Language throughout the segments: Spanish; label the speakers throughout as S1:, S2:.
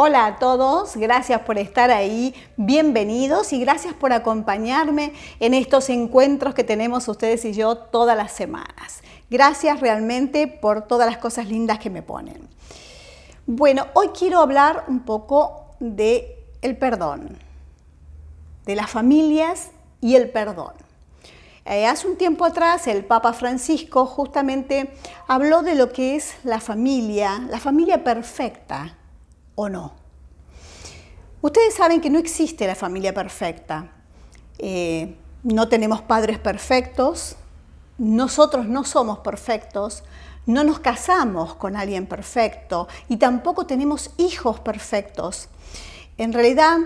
S1: Hola a todos, gracias por estar ahí, bienvenidos y gracias por acompañarme en estos encuentros que tenemos ustedes y yo todas las semanas. Gracias realmente por todas las cosas lindas que me ponen. Bueno, hoy quiero hablar un poco de el perdón, de las familias y el perdón. Hace un tiempo atrás el Papa Francisco justamente habló de lo que es la familia perfecta o no. Ustedes saben que no existe la familia perfecta. No tenemos padres perfectos, nosotros no somos perfectos, no nos casamos con alguien perfecto y tampoco tenemos hijos perfectos. En realidad,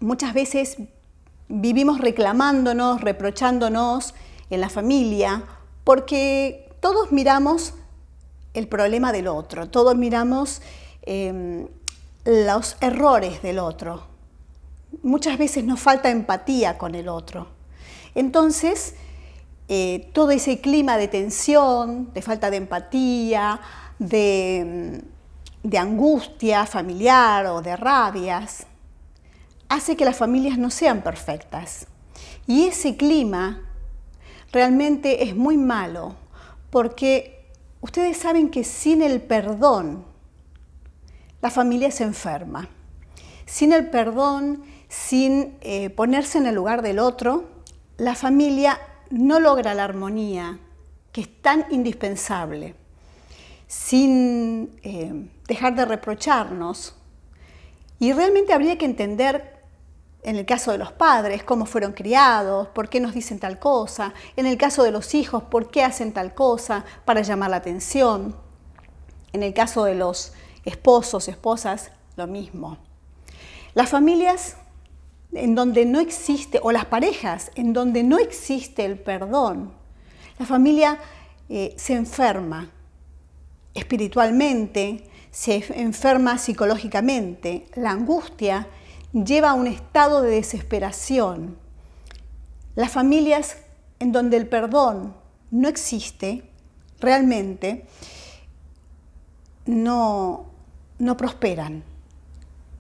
S1: muchas veces vivimos reclamándonos, reprochándonos en la familia, porque todos miramos el problema del otro, todos miramos los errores del otro. Muchas veces nos falta empatía con el otro. Entonces, todo ese clima de tensión, de falta de empatía, de angustia familiar o de rabias, hace que las familias no sean perfectas. Y ese clima realmente es muy malo, porque ustedes saben que sin el perdón, la familia se enferma. Sin el perdón, sin ponerse en el lugar del otro, la familia no logra la armonía que es tan indispensable. Sin dejar de reprocharnos. Y realmente habría que entender, en el caso de los padres, cómo fueron criados, por qué nos dicen tal cosa. En el caso de los hijos, por qué hacen tal cosa para llamar la atención. En el caso de los esposos, esposas, lo mismo. Las familias en donde no existe, o las parejas en donde no existe el perdón, la familia se enferma espiritualmente, se enferma psicológicamente. La angustia lleva a un estado de desesperación. Las familias en donde el perdón no existe, realmente no prosperan.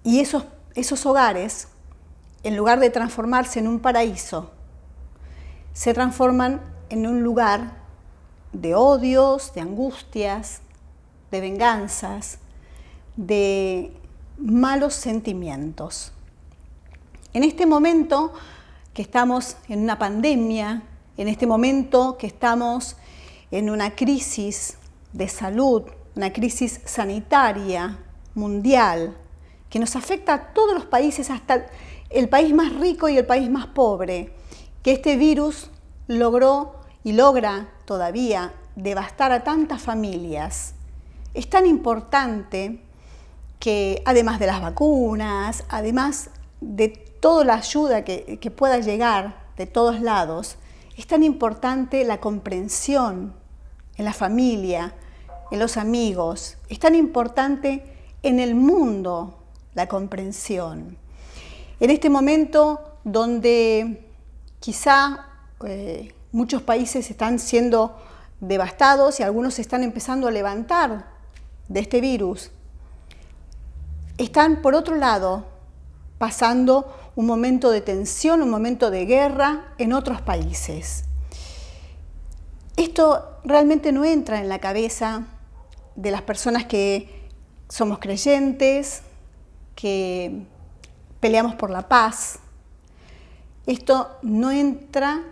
S1: Y esos hogares, en lugar de transformarse en un paraíso, se transforman en un lugar de odios, de angustias, de venganzas, de malos sentimientos. En este momento que estamos en una pandemia, en este momento que estamos en una crisis de salud, una crisis sanitaria mundial, que nos afecta a todos los países, hasta el país más rico y el país más pobre, que este virus logró y logra todavía devastar a tantas familias. Es tan importante que, además de las vacunas, además de toda la ayuda que pueda llegar de todos lados, es tan importante la comprensión en la familia, en los amigos. Es tan importante en el mundo la comprensión. En este momento donde quizá muchos países están siendo devastados y algunos se están empezando a levantar de este virus, están por otro lado pasando un momento de tensión, un momento de guerra en otros países. Esto realmente no entra en la cabeza de las personas que somos creyentes, que peleamos por la paz. Esto no entra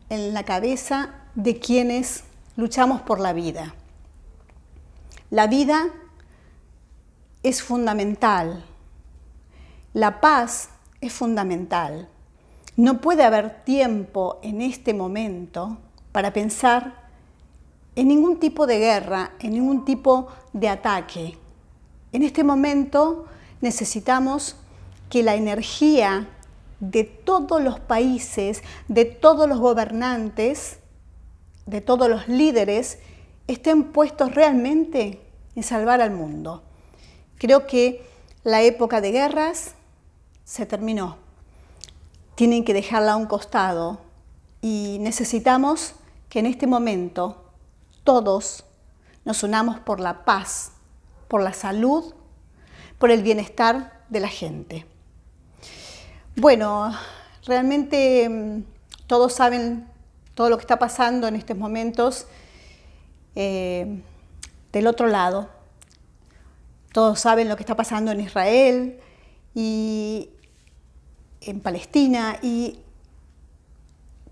S1: en la cabeza de quienes luchamos por la vida. La vida es fundamental. La paz es fundamental. No puede haber tiempo en este momento para pensar en ningún tipo de guerra, en ningún tipo de ataque. En este momento necesitamos que la energía de todos los países, de todos los gobernantes, de todos los líderes, estén puestos realmente en salvar al mundo. Creo que la época de guerras se terminó. Tienen que dejarla a un costado y necesitamos que en este momento todos nos unamos por la paz, por la salud, por el bienestar de la gente. Bueno, realmente todos saben todo lo que está pasando en estos momentos del otro lado. Todos saben lo que está pasando en Israel y en Palestina, y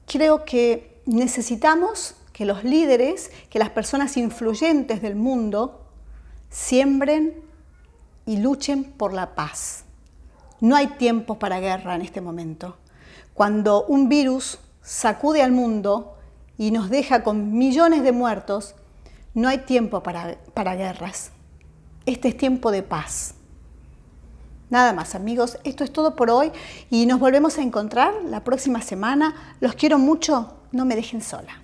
S1: creo que necesitamos que los líderes, que las personas influyentes del mundo siembren y luchen por la paz. No hay tiempo para guerra en este momento. Cuando un virus sacude al mundo y nos deja con millones de muertos, no hay tiempo para guerras. Este es tiempo de paz. Nada más, amigos, esto es todo por hoy y nos volvemos a encontrar la próxima semana. Los quiero mucho, no me dejen sola.